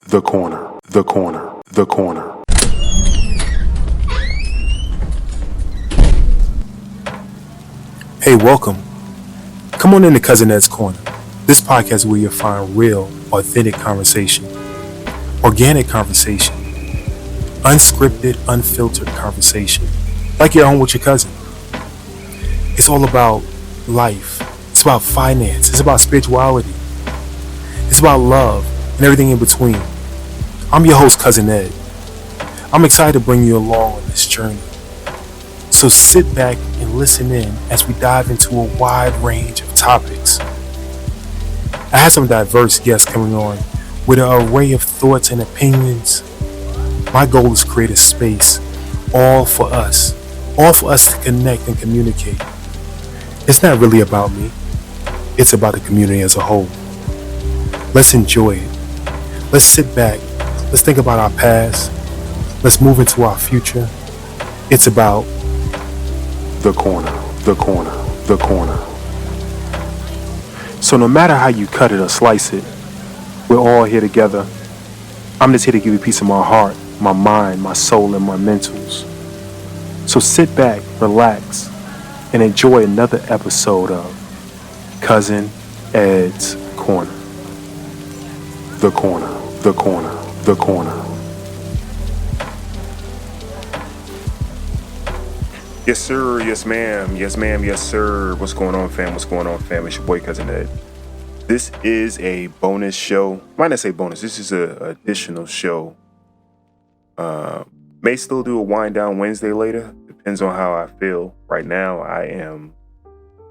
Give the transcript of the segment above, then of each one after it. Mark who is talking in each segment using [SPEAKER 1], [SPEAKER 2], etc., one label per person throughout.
[SPEAKER 1] The corner, the corner, the corner.
[SPEAKER 2] Hey, welcome. Come on into Cousin Ed's Corner. This podcast is where you'll find real, authentic conversation, organic conversation, unscripted, unfiltered conversation, like you're home with your cousin. It's all about life. It's about finance. It's about spirituality. It's about love and everything in between. I'm your host, Cousin Ed. I'm excited to bring you along on this journey. So sit back and listen in as we dive into a wide range of topics. I have some diverse guests coming on with an array of thoughts and opinions. My goal is to create a space all for us to connect and communicate. It's not really about me. It's about the community as a whole. Let's enjoy it. Let's sit back. Let's think about our past. Let's move into our future. It's about
[SPEAKER 1] The corner, the corner, the corner. So no matter how you cut it or slice it, we're all here together. I'm just here to give you a piece of my heart, my mind, my soul, and my mentals. So sit back, relax, and enjoy another episode of Cousin Ed's Corner. The corner, the corner, the corner. Yes, sir. Yes, ma'am. Yes, ma'am. Yes, sir. What's going on, fam? What's going on, fam? It's your boy, Cousin Ed. This is a bonus show. Might not say bonus. This is an additional show. May still do a wind down Wednesday later. Depends on how I feel. Right now, I am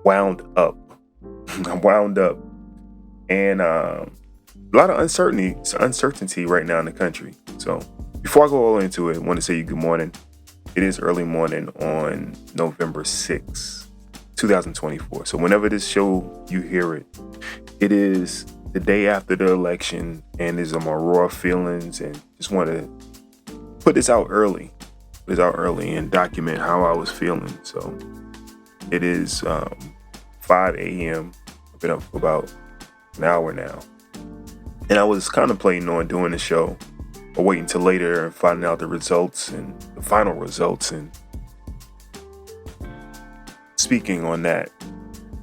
[SPEAKER 1] wound up. I'm wound up. And a lot of uncertainty right now in the country. So before I go all into it, I want to say you good morning. It is early morning on November 6th, 2024. So whenever this show, you hear it, it is the day after the election, and these are my raw feelings, and just want to put this out early and document how I was feeling. So it is 5 a.m. I've been up for about an hour now. And I was contemplating on doing the show, or waiting till later and finding out the results and the final results and speaking on that.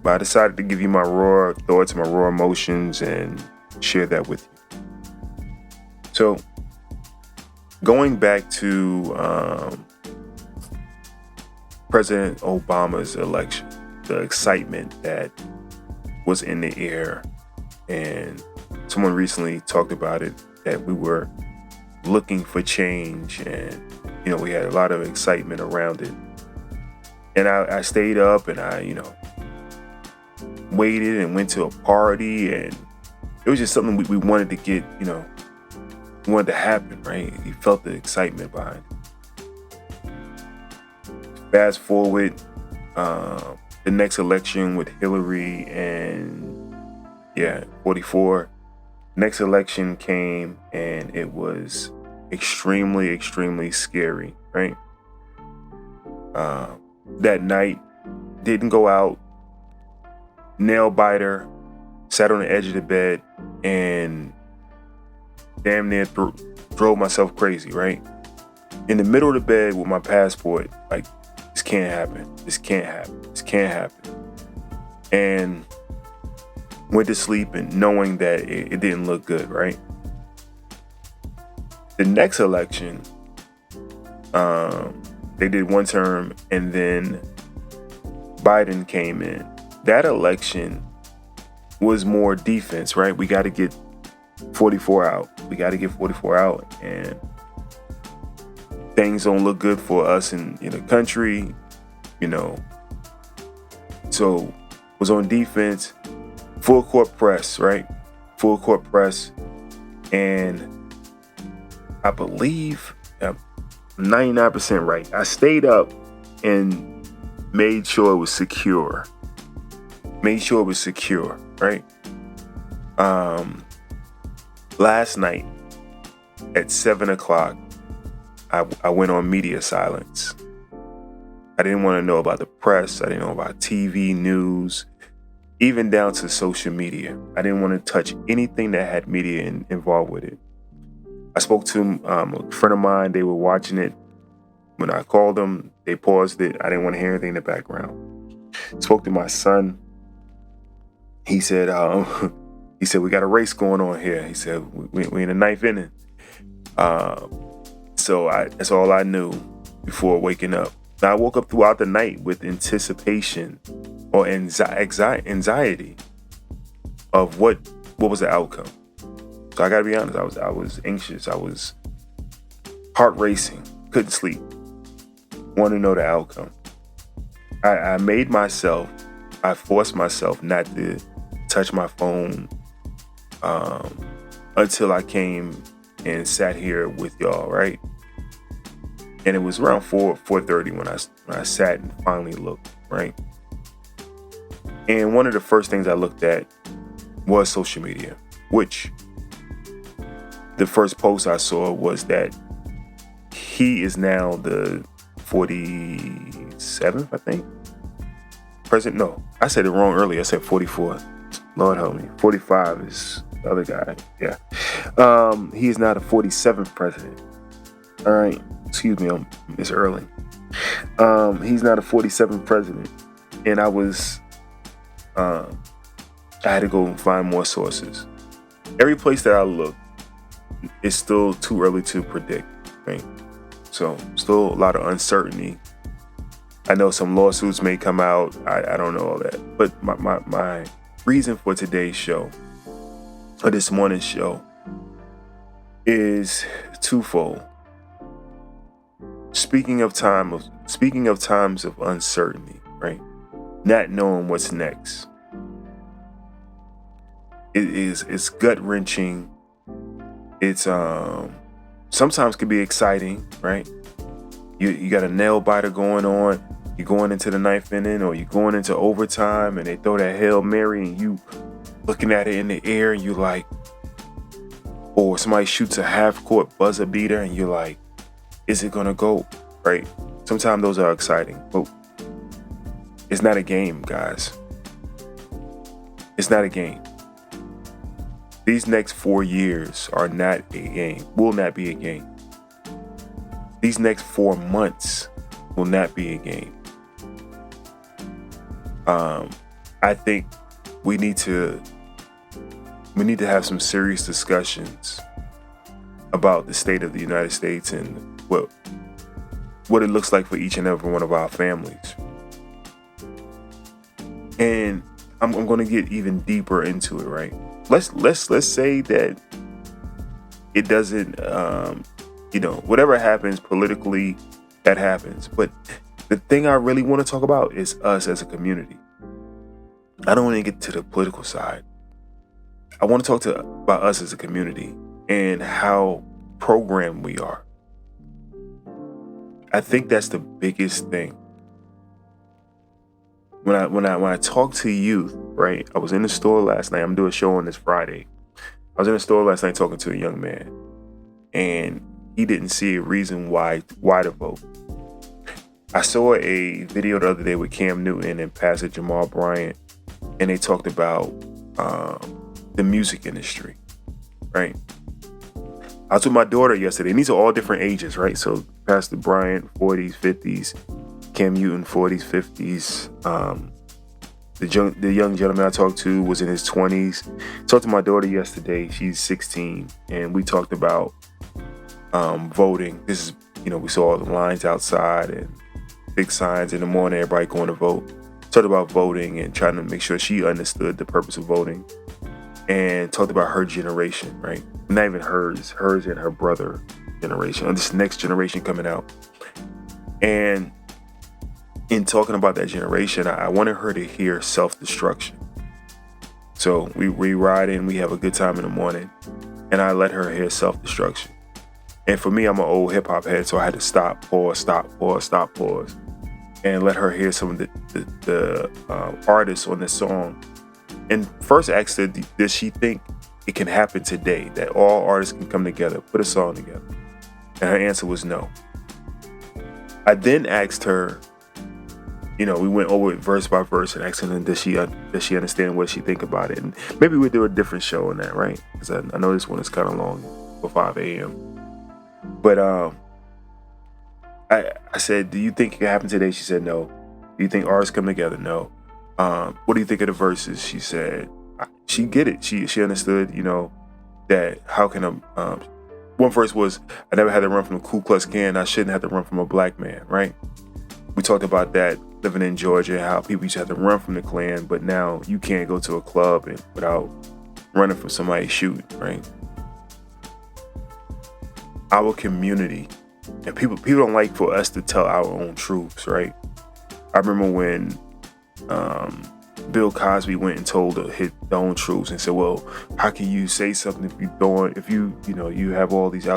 [SPEAKER 1] But I decided to give you my raw thoughts, my raw emotions, and share that with you. So going back to President Obama's election, the excitement that was in the air, and someone recently talked about it, that we were looking for change, and we had a lot of excitement around it. And I stayed up and I waited and went to a party, and it was just something we wanted to get, wanted to happen, right? You felt the excitement behind it. Fast forward, the next election with Hillary and 44. Next election came, and it was extremely, extremely scary, right? That night, didn't go out, nail biter, sat on the edge of the bed, and damn near drove myself crazy, right? In the middle of the bed with my passport, like, this can't happen, this can't happen, this can't happen. And went to sleep and knowing that it didn't look good, right? The next election, they did one term, and then Biden came in. That election was more defense, right? We got to get 44 out. And things don't look good for us in the country, So was on defense. Full court press, right? Full court press. And I believe, 99% right, I stayed up and made sure it was secure. Right? Last night at 7 o'clock, I went on media silence. I didn't want to know about the press. I didn't know about TV news. Even down to social media. I didn't want to touch anything that had media involved with it. I spoke to a friend of mine. They were watching it. When I called them, they paused it. I didn't want to hear anything in the background. Spoke to my son. He said, we got a race going on here. He said, we in the ninth inning. So that's all I knew before waking up. Now, I woke up throughout the night with anticipation or anxiety of what was the outcome. So I gotta be honest, I was anxious. I was heart racing, couldn't sleep, wanted to know the outcome. I forced myself not to touch my phone until I came and sat here with y'all, right? And it was around 4:30 when I sat and finally looked, right? And one of the first things I looked at was social media, which the first post I saw was that he is now the 47th, I think. President? No, I said it wrong earlier. I said 44. Lord help me. 45 is the other guy. Yeah. He is now the 47th president. All right. Excuse me. It's early. He's now the 47th president. And I had to go and find more sources. Every place that I look, it's still too early to predict, right? So still a lot of uncertainty. I know some lawsuits may come out. I don't know all that. But my reason for today's show, or this morning's show, is twofold. Speaking of times of uncertainty, right? Not knowing what's next. It's gut wrenching. It's sometimes can be exciting, right? You got a nail biter going on. You're going into the ninth inning, or you're going into overtime, and they throw that Hail Mary, and you looking at it in the air, and you like, or somebody shoots a half-court buzzer beater, and you're like, is it gonna go? Right? Sometimes those are exciting, but it's not a game, guys. It's not a game. These next 4 years are not a game, will not be a game. These next 4 months will not be a game. I think we need to have some serious discussions about the state of the United States and what it looks like for each and every one of our families. And I'm going to get even deeper into it, right? Let's say that it doesn't, whatever happens politically, that happens. But the thing I really want to talk about is us as a community. I don't want to get to the political side. I want to talk about us as a community and how programmed we are. I think that's the biggest thing. When I talk to youth, right? I was in the store last night. I'm doing a show on this Friday. I was in the store last night talking to a young man, and he didn't see a reason why to vote. I saw a video the other day with Cam Newton and Pastor Jamal Bryant, and they talked about the music industry, right? I was with my daughter yesterday, and these are all different ages, right? So Pastor Bryant, 40s, 50s, Cam Newton, 40s, 50s. The young gentleman I talked to was in his 20s. Talked to my daughter yesterday. She's 16, and we talked about voting. This is, we saw all the lines outside and big signs in the morning, everybody going to vote. Talked about voting and trying to make sure she understood the purpose of voting, and talked about her generation, right? Not even hers and her brother generation, or this next generation coming out. And in talking about that generation, I wanted her to hear self-destruction. So we ride in, we have a good time in the morning, and I let her hear self-destruction. And for me, I'm an old hip-hop head, so I had to stop, pause, and let her hear some of the artists on this song. And first asked her, does she think it can happen today, that all artists can come together, put a song together? And her answer was no. I then asked her, we went over it verse by verse and asked her, does she understand what she think about it? And maybe we'll do a different show on that, right? Because I know this one is kind of long for 5 a.m. But I said, do you think it could happen today? She said no. Do you think artists come together? No. What do you think of the verses? She said she get it. She understood, that how can one verse was, I never had to run from a Ku Klux Klan. I shouldn't have to run from a black man, right? We talked about that living in Georgia, how people used to have to run from the Klan, but now you can't go to a club without running from somebody shooting, right? Our community, and people don't like for us to tell our own truths, right? I remember when Bill Cosby went and told his own truths and said, well, how can you say something if you have all these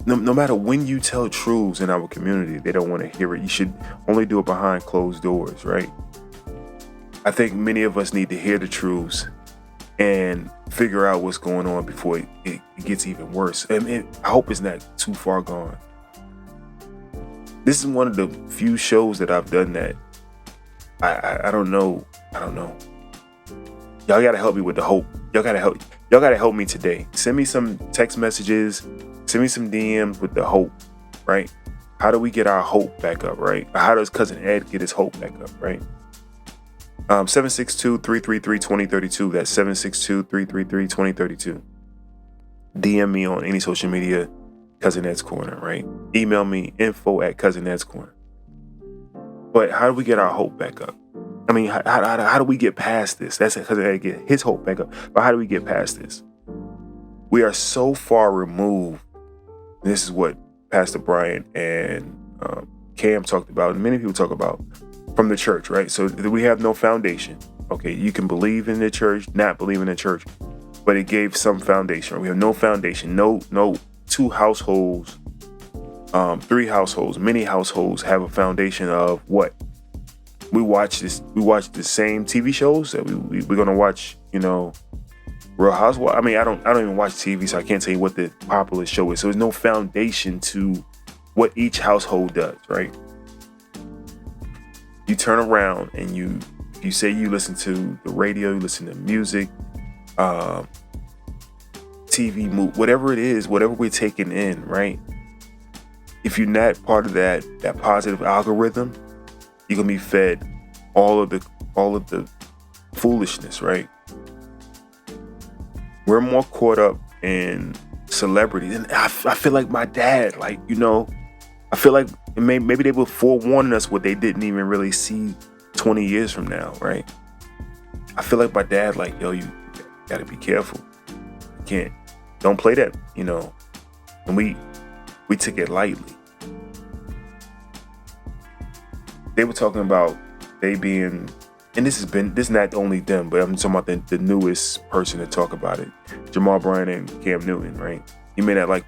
[SPEAKER 1] no matter when you tell truths in our community, they don't want to hear it. You should only do it behind closed doors, right? I think many of us need to hear the truths and figure out what's going on before it gets even worse. And I hope it's not too far gone. This is one of the few shows that I've done that I don't know. Y'all gotta help me with the hope. Y'all gotta help me today. Send me some text messages. Send me some DMs with the hope, right? How do we get our hope back up, right? How does Cousin Ed get his hope back up, right? 762-333-2032. That's 762-333-2032. DM me on any social media, Cousin Ed's Corner, right? Email me, info@cousined's corner. But how do we get our hope back up? I mean, how do we get past this? That's Cousin Ed get his hope back up. But how do we get past this? We are so far removed. This is what Pastor Brian and Cam talked about, and many people talk about, from the church, right? So we have no foundation. Okay, you can believe in the church, not believe in the church, but it gave some foundation. We have no foundation. No two households, 3 households, many households have a foundation of what? We watch the same TV shows that we're gonna watch, Real Housewives. I mean, I don't even watch TV, so I can't tell you what the popular show is. So there's no foundation to what each household does, right? You turn around and you say you listen to the radio, you listen to music, TV, whatever it is, whatever we're taking in, right? If you're not part of that positive algorithm, you're gonna be fed all of the foolishness, right? We're more caught up in celebrities, and I feel like my dad, I feel like maybe they were forewarning us what they didn't even really see 20 years from now, right? I feel like my dad, yo, you gotta be careful. You don't play that, and we took it lightly. They were talking about they being, and this is not only them, but I'm talking about the newest person to talk about it, Jamal Bryant and Cam Newton, right? You may not like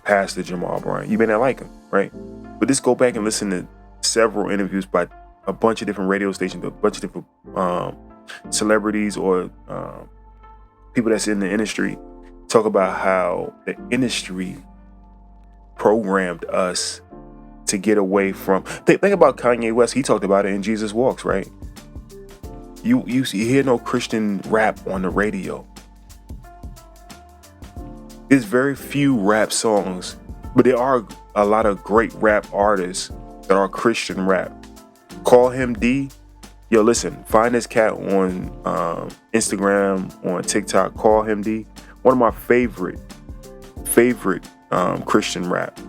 [SPEAKER 1] Pastor Jamal Bryant. You may not like him, right? But just go back and listen to several interviews by a bunch of different radio stations, a bunch of different celebrities or people that's in the industry talk about how the industry programmed us to get away from. Think about Kanye West. He talked about it in Jesus Walks, right? You hear no Christian rap on the radio. There's very few rap songs, but there are a lot of great rap artists that are Christian rap. Call him D. Yo, listen, find this cat on Instagram, on TikTok. Call him D. One of my favorite Christian rap,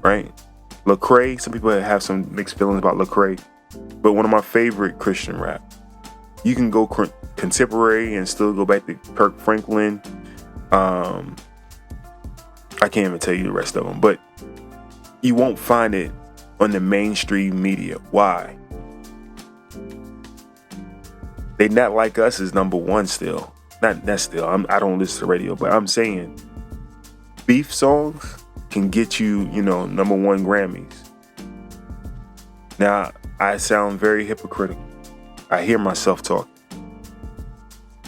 [SPEAKER 1] right? Lecrae. Some people have some mixed feelings about Lecrae, but one of my favorite Christian rap. You can go contemporary and still go back to Kirk Franklin. I can't even tell you the rest of them, but you won't find it on the mainstream media. Why? They not like us as number one still. Not still. I don't listen to radio, but I'm saying beef songs can get you, number one Grammys. Now, I sound very hypocritical. I hear myself talking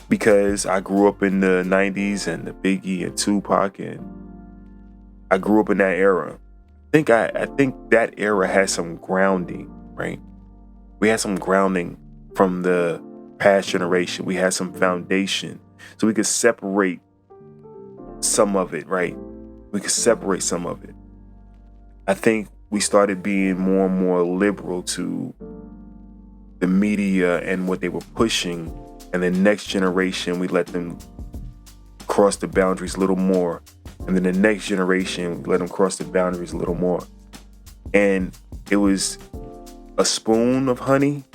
[SPEAKER 1] because I grew up in the 90s and the Biggie and Tupac, and I grew up in that era. I think that era has some grounding, right? We had some grounding from the past generation. We had some foundation, so we could separate some of it, right? We could separate some of it. I think we started being more and more liberal to the media and what they were pushing. And the next generation, we let them cross the boundaries a little more. And then the next generation, we let them cross the boundaries a little more. And it was a spoon of honey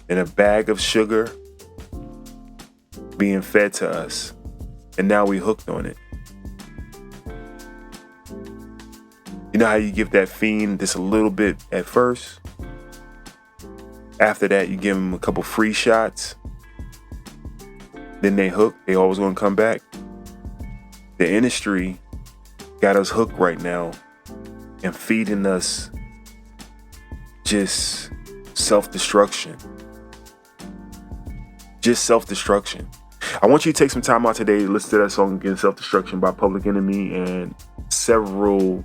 [SPEAKER 1] and a bag of sugar being fed to us. And now we hooked on it. You know how you give that fiend just a little bit at first? After that, you give them a couple free shots. Then they hook. They always gonna come back. The industry got us hooked right now and feeding us just self-destruction. Just self-destruction. I want you to take some time out today to listen to that song again, Self-Destruction by Public Enemy and several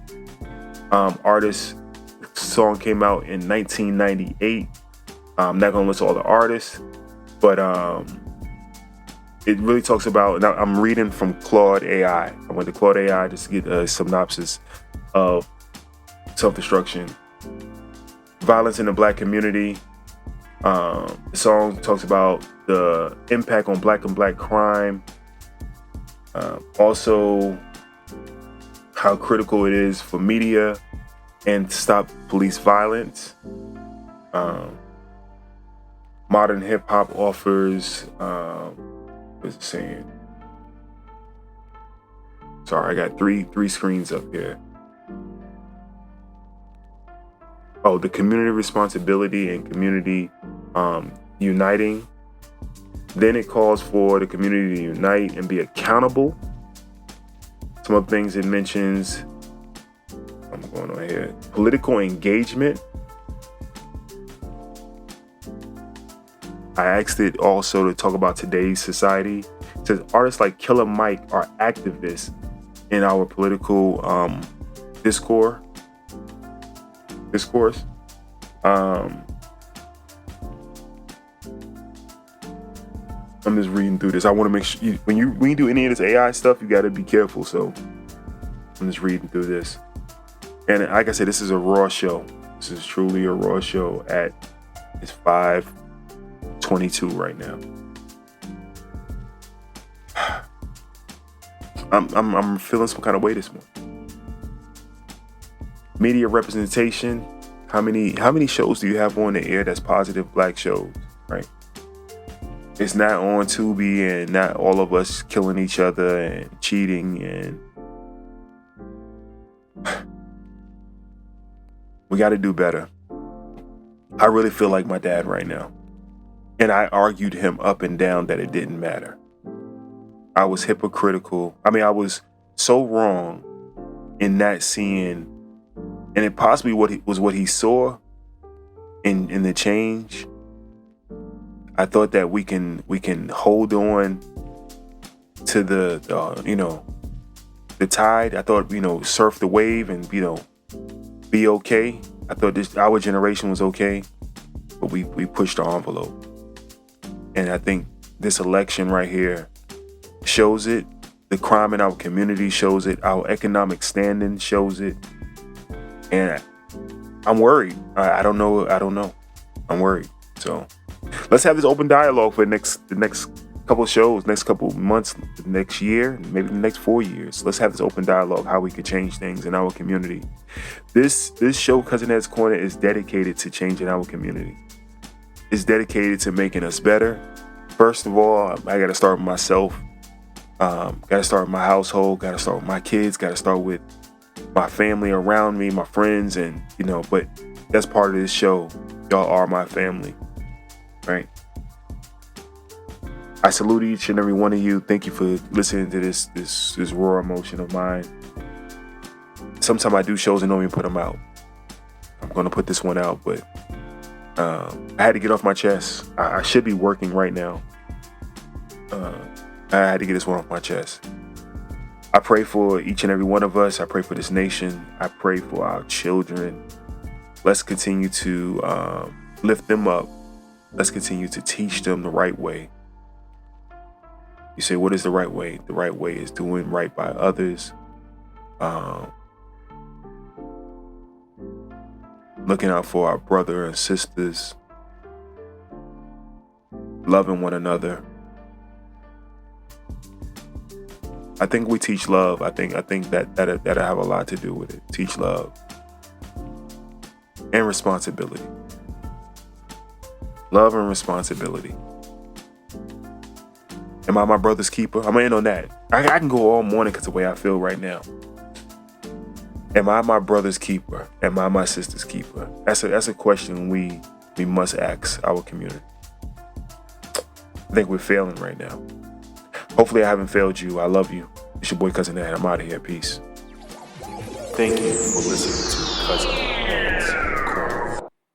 [SPEAKER 1] artists. The song came out in 1998. I'm not going to list all the artists, but it really talks about, now I'm reading from Claude AI. I went to Claude AI just to get a synopsis of self-destruction. Violence in the Black community. The song talks about the impact on Black and Black crime. Also, how critical it is for media and to stop police violence. Modern hip hop offers, what's it saying? Sorry, I got three screens up here. Oh, the community responsibility and community uniting. Then it calls for the community to unite and be accountable. Some of the things it mentions, I'm going on here, political engagement. I asked it also to talk about today's society. It says artists like Killer Mike are activists in our political discourse. I'm just reading through this. I want to make sure when you do any of this AI stuff, you got to be careful. So I'm just reading through this. And like I said, this is a raw show. This is truly a raw show it's 5:22 right now. I'm feeling some kind of way this morning. Media representation. How many shows do you have on the air that's positive Black shows, right? It's not on Tubi and not all of us killing each other and cheating, and we got to do better. I really feel like my dad right now. And I argued him up and down that it didn't matter. I was hypocritical. I mean, I was so wrong in not seeing, and it possibly what he saw in the change. I thought that we can hold on to the tide. I thought, surf the wave and, be okay. I thought our generation was okay, but we pushed the envelope. And I think this election right here shows it. The crime in our community shows it. Our economic standing shows it. And I'm worried. I don't know. I'm worried. So let's have this open dialogue for the next couple of shows, next couple of months, next year, maybe the next 4 years. Let's have this open dialogue, how we could change things in our community. This show, Cousin Ed's Corner, is dedicated to changing our community. It's dedicated to making us better. First of all, I got to start with myself. Got to start with my household. Got to start with my kids. Got to start with my family around me, my friends, and but that's part of this show. Y'all are my family, right? I salute each and every one of you. Thank you for listening to this raw emotion of mine. Sometimes I do shows and don't even put them out. I'm gonna put this one out, but I had to get off my chest. I should be working right now. I had to get this one off my chest. I pray for each and every one of us. I pray for this nation. I pray for our children. Let's continue to lift them up. Let's continue to teach them the right way. You say, what is the right way? The right way is doing right by others. looking out for our brother and sisters, loving one another. I think we teach love. I think that'll have a lot to do with it. Teach love and responsibility. Love and responsibility. Am I my brother's keeper? I'm gonna end on that. I can go all morning because the way I feel right now. Am I my brother's keeper? Am I my sister's keeper? That's a question we must ask our community. I think we're failing right now. Hopefully I haven't failed you. I love you. It's your boy Cousin Ed. I'm out of here. Peace. Thank you for listening to Cousin Ed.